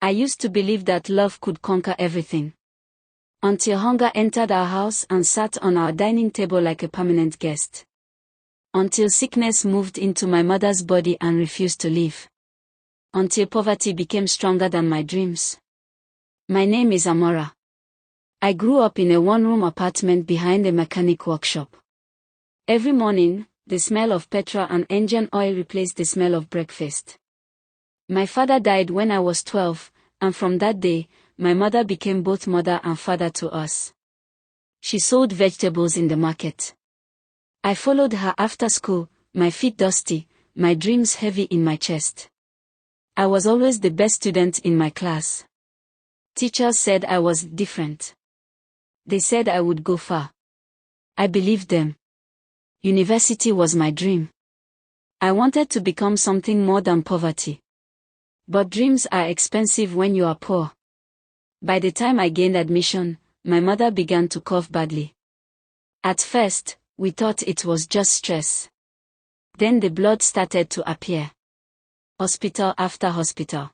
I used to believe that love could conquer everything. Until hunger entered our house and sat on our dining table like a permanent guest. Until sickness moved into my mother's body and refused to leave. Until poverty became stronger than my dreams. My name is Amara. I grew up in a one-room apartment behind a mechanic workshop. Every morning, the smell of petrol and engine oil replaced the smell of breakfast. My father died when I was 12, and from that day, my mother became both mother and father to us. She sold vegetables in the market. I followed her after school, my feet dusty, my dreams heavy in my chest. I was always the best student in my class. Teachers said I was different. They said I would go far. I believed them. University was my dream. I wanted to become something more than poverty. But dreams are expensive when you are poor. By the time I gained admission, my mother began to cough badly. At first, we thought it was just stress. Then the blood started to appear. Hospital after hospital.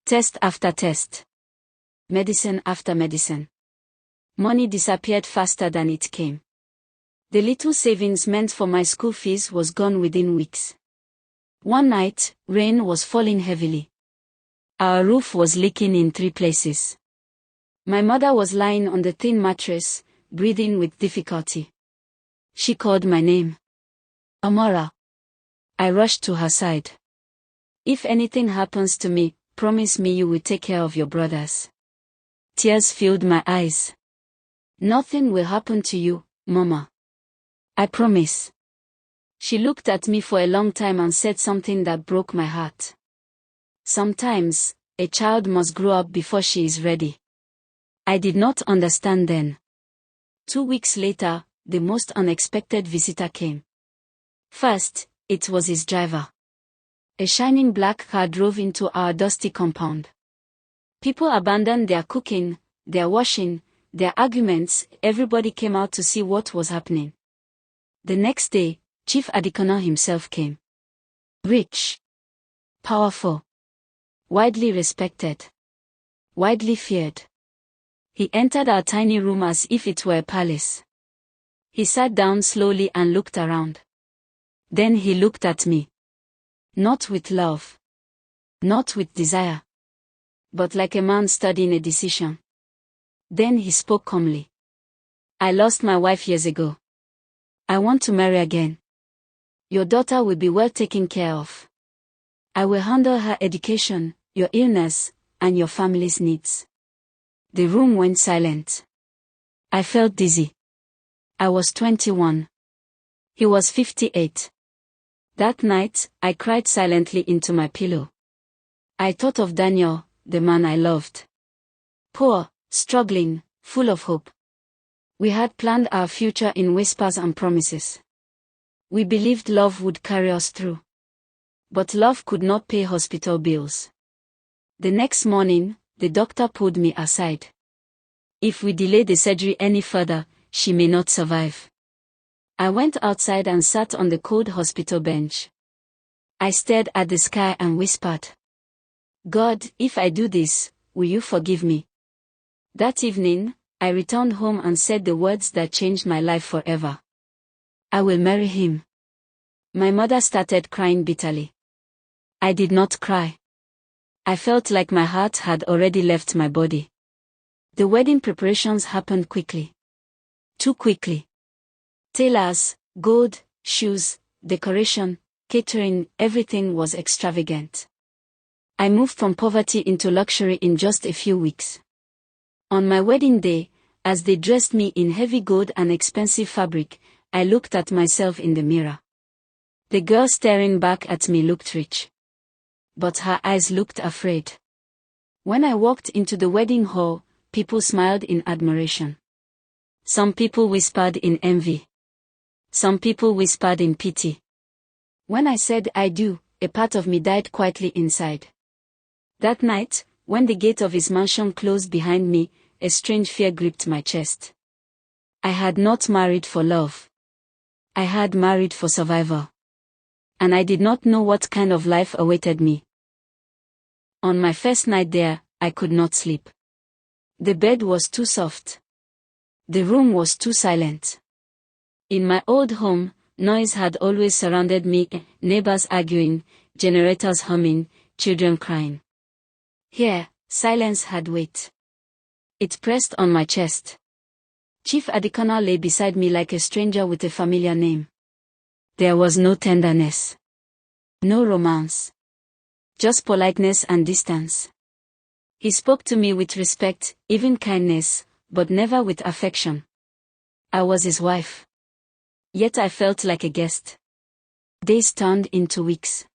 Test after test. Medicine after medicine. Money disappeared faster than it came. The little savings meant for my school fees was gone within weeks. One night, rain was falling heavily. Our roof was leaking in 3 places. My mother was lying on the thin mattress, breathing with difficulty. She called my name. Amara. I rushed to her side. If anything happens to me, promise me you will take care of your brothers. Tears filled my eyes. Nothing will happen to you, Mama. I promise. She looked at me for a long time and said something that broke my heart. Sometimes, a child must grow up before she is ready. I did not understand then. 2 weeks later, the most unexpected visitor came. First, it was his driver. A shining black car drove into our dusty compound. People abandoned their cooking, their washing, their arguments. Everybody came out to see what was happening. The next day, Chief Adikona himself came. Rich. Powerful. Widely respected. Widely feared. He entered our tiny room as if it were a palace. He sat down slowly and looked around. Then he looked at me. Not with love. Not with desire. But like a man studying a decision. Then he spoke calmly. I lost my wife years ago. I want to marry again. Your daughter will be well taken care of. I will handle her education, your illness, and your family's needs. The room went silent. I felt dizzy. I was 21. He was 58. That night, I cried silently into my pillow. I thought of Daniel, the man I loved. Poor, struggling, full of hope. We had planned our future in whispers and promises. We believed love would carry us through. But love could not pay hospital bills. The next morning, the doctor pulled me aside. If we delay the surgery any further, she may not survive. I went outside and sat on the cold hospital bench. I stared at the sky and whispered, God, if I do this, will you forgive me? That evening, I returned home and said the words that changed my life forever. I will marry him. My mother started crying bitterly. I did not cry. I felt like my heart had already left my body. The wedding preparations happened quickly. Too quickly. Tailors, gold, shoes, decoration, catering, everything was extravagant. I moved from poverty into luxury in just a few weeks. On my wedding day, as they dressed me in heavy gold and expensive fabric, I looked at myself in the mirror. The girl staring back at me looked rich. But her eyes looked afraid. When I walked into the wedding hall, people smiled in admiration. Some people whispered in envy. Some people whispered in pity. When I said I do, a part of me died quietly inside. That night, when the gate of his mansion closed behind me, a strange fear gripped my chest. I had not married for love. I had married for survival. And I did not know what kind of life awaited me. On my first night there, I could not sleep. The bed was too soft. The room was too silent. In my old home, noise had always surrounded me, neighbors arguing, generators humming, children crying. Here, silence had weight. It pressed on my chest. Chief Adikana lay beside me like a stranger with a familiar name. There was no tenderness. No romance. Just politeness and distance. He spoke to me with respect, even kindness, but never with affection. I was his wife. Yet I felt like a guest. Days turned into weeks.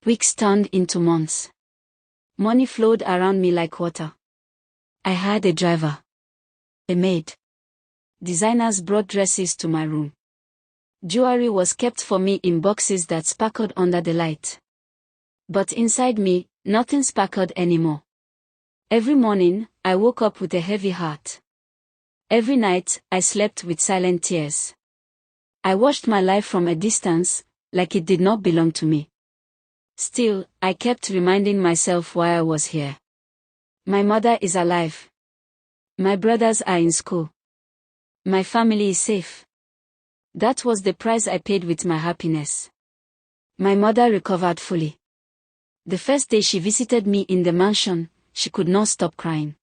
Weeks turned into months. Money flowed around me like water. I had a driver. A maid. Designers brought dresses to my room. Jewelry was kept for me in boxes that sparkled under the light. But inside me, nothing sparkled anymore. Every morning, I woke up with a heavy heart. Every night, I slept with silent tears. I watched my life from a distance, like it did not belong to me. Still, I kept reminding myself why I was here. My mother is alive. My brothers are in school. My family is safe. That was the price I paid with my happiness. My mother recovered fully. The first day she visited me in the mansion, she could not stop crying.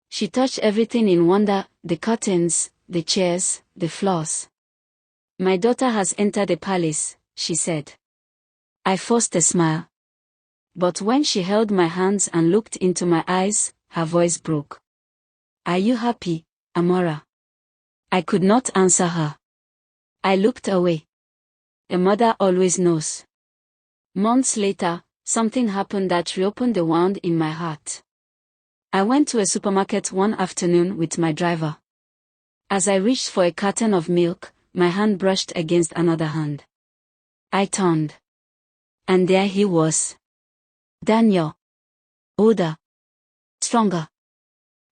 She touched everything in wonder, the curtains, the chairs, the floors. My daughter has entered the palace, she said. I forced a smile. But when she held my hands and looked into my eyes, her voice broke. Are you happy, Amara? I could not answer her. I looked away. A mother always knows. Months later, something happened that reopened the wound in my heart. I went to a supermarket one afternoon with my driver. As I reached for a carton of milk, my hand brushed against another hand. I turned. And there he was. Daniel. Older. Stronger.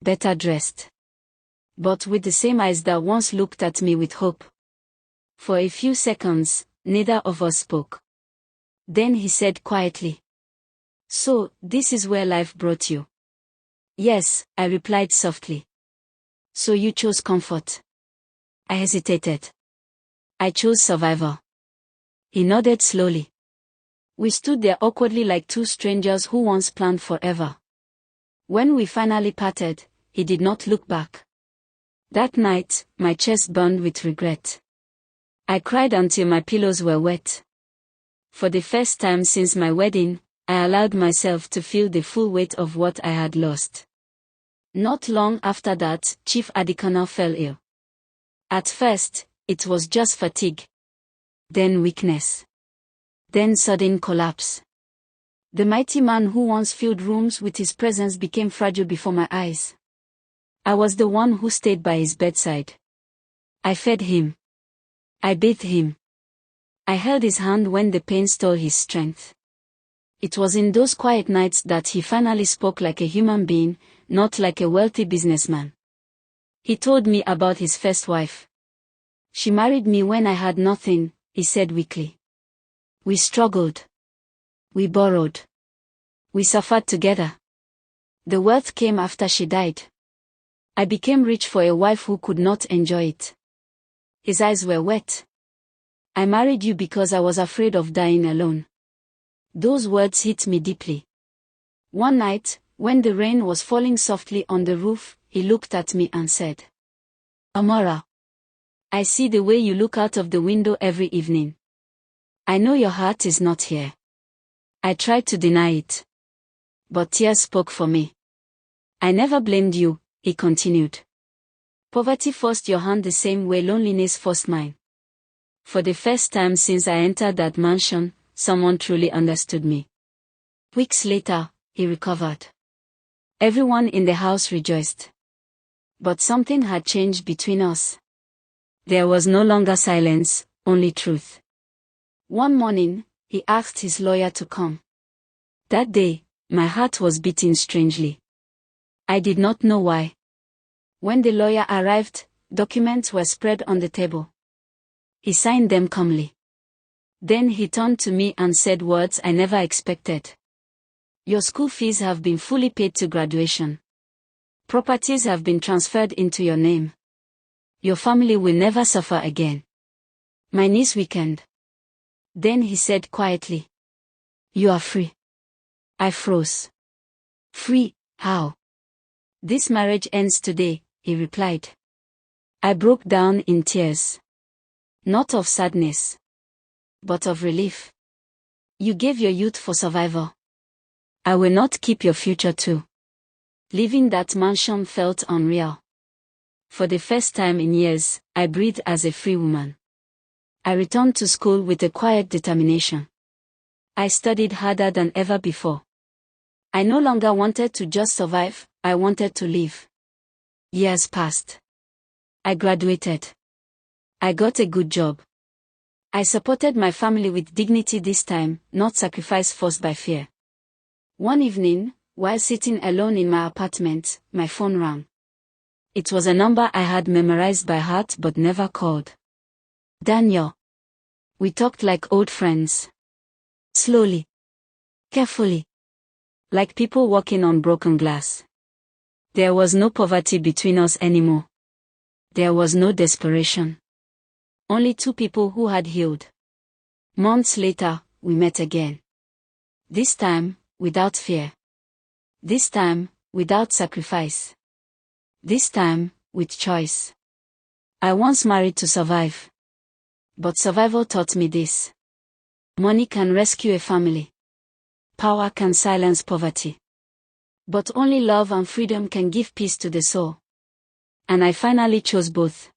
Better dressed. But with the same eyes that once looked at me with hope. For a few seconds, neither of us spoke. Then he said quietly. So, this is where life brought you. Yes, I replied softly. So you chose comfort. I hesitated. I chose survival. He nodded slowly. We stood there awkwardly like two strangers who once planned forever. When we finally parted, he did not look back. That night, my chest burned with regret. I cried until my pillows were wet. For the first time since my wedding, I allowed myself to feel the full weight of what I had lost. Not long after that, Chief Adikana fell ill. At first, it was just fatigue. Then weakness. Then sudden collapse. The mighty man who once filled rooms with his presence became fragile before my eyes. I was the one who stayed by his bedside. I fed him. I bathed him. I held his hand when the pain stole his strength. It was in those quiet nights that he finally spoke like a human being, not like a wealthy businessman. He told me about his first wife. She married me when I had nothing, he said weakly. We struggled. We borrowed. We suffered together. The wealth came after she died. I became rich for a wife who could not enjoy it. His eyes were wet. I married you because I was afraid of dying alone. Those words hit me deeply. One night, when the rain was falling softly on the roof, he looked at me and said, Amara, I see the way you look out of the window every evening. I know your heart is not here. I tried to deny it. But tears spoke for me. I never blamed you, he continued. Poverty forced your hand the same way loneliness forced mine. For the first time since I entered that mansion, someone truly understood me. Weeks later, he recovered. Everyone in the house rejoiced. But something had changed between us. There was no longer silence, only truth. One morning, he asked his lawyer to come. That day, my heart was beating strangely. I did not know why. When the lawyer arrived, documents were spread on the table. He signed them calmly. Then he turned to me and said words I never expected. Your school fees have been fully paid to graduation. Properties have been transferred into your name. Your family will never suffer again. My niece weakened. Then he said quietly, "You are free." I froze. "Free, how?" "This marriage ends today," he replied. I broke down in tears. Not of sadness, but of relief. "You gave your youth for survival. I will not keep your future too." Leaving that mansion felt unreal. For the first time in years, I breathed as a free woman. I returned to school with a quiet determination. I studied harder than ever before. I no longer wanted to just survive, I wanted to live. Years passed. I graduated. I got a good job. I supported my family with dignity this time, not sacrifice forced by fear. One evening, while sitting alone in my apartment, my phone rang. It was a number I had memorized by heart but never called. "Daniel." We talked like old friends. Slowly. Carefully. Like people walking on broken glass. There was no poverty between us anymore. There was no desperation. Only two people who had healed. Months later, we met again. This time, without fear. This time, without sacrifice. This time, with choice. I once married to survive. But survival taught me this. Money can rescue a family. Power can silence poverty. But only love and freedom can give peace to the soul. And I finally chose both.